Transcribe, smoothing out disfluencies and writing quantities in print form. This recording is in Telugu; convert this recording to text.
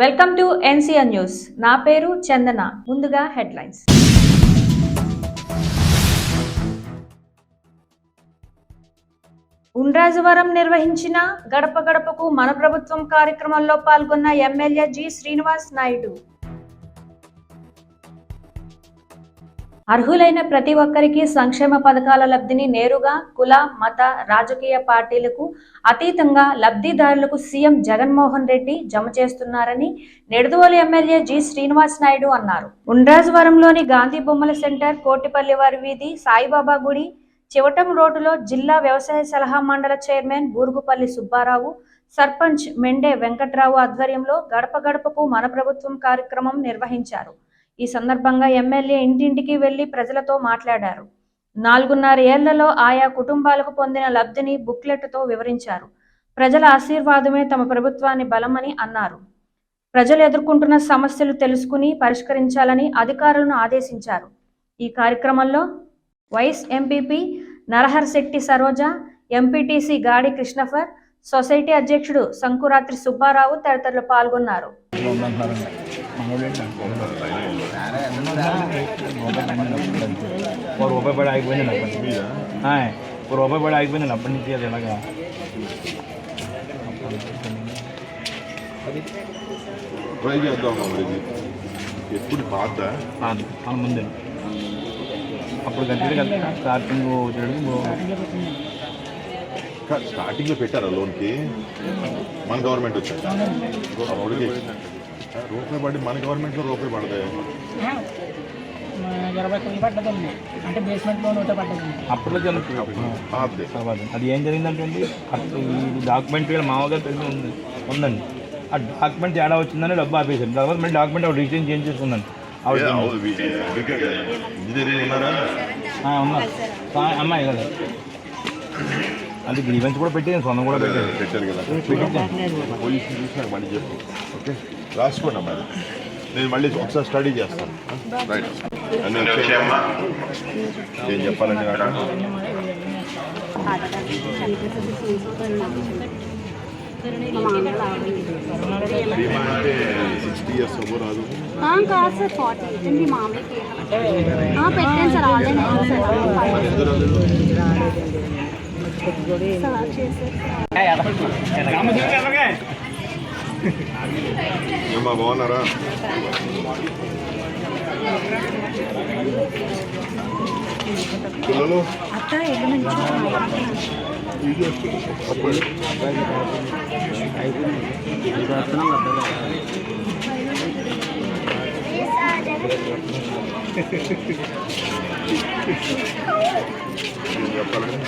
Welcome to NCN news. నా పేరు చందన. ముందుగా హెడ్లైన్స్. ఉండ్రాజవరం నిర్వహించిన గడప గడపకు మన ప్రభుత్వం కార్యక్రమంలో పాల్గొన్న ఎమ్మెల్యే జి శ్రీనివాస్ నాయుడు. అర్హులైన ప్రతి ఒక్కరికి సంక్షేమ పథకాల లబ్ధిని నేరుగా కుల, మత, రాజకీయ పార్టీలకు అతీతంగా లబ్ధిదారులకు సీఎం జగన్మోహన్ రెడ్డి జమ చేస్తున్నారని నిడదవోలు ఎమ్మెల్యే జి శ్రీనివాస్ నాయుడు అన్నారు. ఉండ్రాజవరంలోని గాంధీ బొమ్మల సెంటర్, కోటిపల్లివారి వీధి, సాయిబాబా గుడి, చివటం రోడ్డులో జిల్లా వ్యవసాయ సలహా మండలి చైర్మన్ బూరుగుపల్లి సుబ్బారావు, సర్పంచ్ మెండే వెంకట్రావు ఆధ్వర్యంలో గడప గడపకు మన ప్రభుత్వం కార్యక్రమం నిర్వహించారు. ఈ సందర్భంగా ఎమ్మెల్యే ఇంటింటికి వెళ్లి ప్రజలతో మాట్లాడారు. 4.5 ఏళ్లలో ఆయా కుటుంబాలకు పొందిన లబ్ధిని బుక్లెట్తో వివరించారు. ప్రజల ఆశీర్వాదమే తమ ప్రభుత్వాన్ని బలమని అన్నారు. ప్రజలు ఎదుర్కొంటున్న సమస్యలు తెలుసుకుని పరిష్కరించాలని అధికారులను ఆదేశించారు. ఈ కార్యక్రమంలో vice MPP Naraharshetty Saroja, MPTC గాడి కృష్ణఫర్, సొసైటీ అధ్యక్షుడు సంకురాత్రి సుబ్బారావు తదితరులు పాల్గొన్నారు. రూపాయి పడి ఆగిపోయింది రూపాయి పడి ఆగిపోయింది అప్పటి నుంచి. అది ఎలాగా ట్రై చేద్దాం. ఎప్పుడు పాత మన ముందే అప్పుడు గట్టి కదా స్టార్టింగ్ స్టార్టింగ్లో పెట్టారా లోన్కి? మన గవర్నమెంట్ వచ్చింది రూపాయి పడి మన గవర్నమెంట్లో రూపాయి పడతాయి. అప్పట్లో అది ఏం జరిగిందంటే అండి, ఈ డాక్యుమెంట్ మామూలుగా తెలిసి ఉందండి. ఆ డాక్యుమెంట్ తేడా వచ్చిందని డబ్బు ఆపేసాను. తర్వాత మళ్ళీ డాక్యుమెంట్ ఆవిడ రిజిస్ట్రేషన్ చేంజ్ చేసుకుందండి. ఇంజనీరింగ్ ఉన్నారా? అమ్మాయి కదా, అది గ్రీవెన్స్ కూడా పెట్టేది, సొంతం కూడా పెట్టారు కదా. పొజిషన్ చూసి నాకు మళ్ళీ చెప్పు. ఓకే, రాసుకోండి అమ్మా. నేను మళ్ళీ ఒకసారి స్టడీ చేస్తాను. రైట్, ఏం చెప్పాలండి నాకు? బీమా అంటే 60 years అవ్వ రాదు కాదు సార్, 40 మీ మామయ్యకి పెట్టాను సార్. ఆల్రెడీ ఏమ్మా బాగున్నారా? పిల్లలు చెప్పాలండి.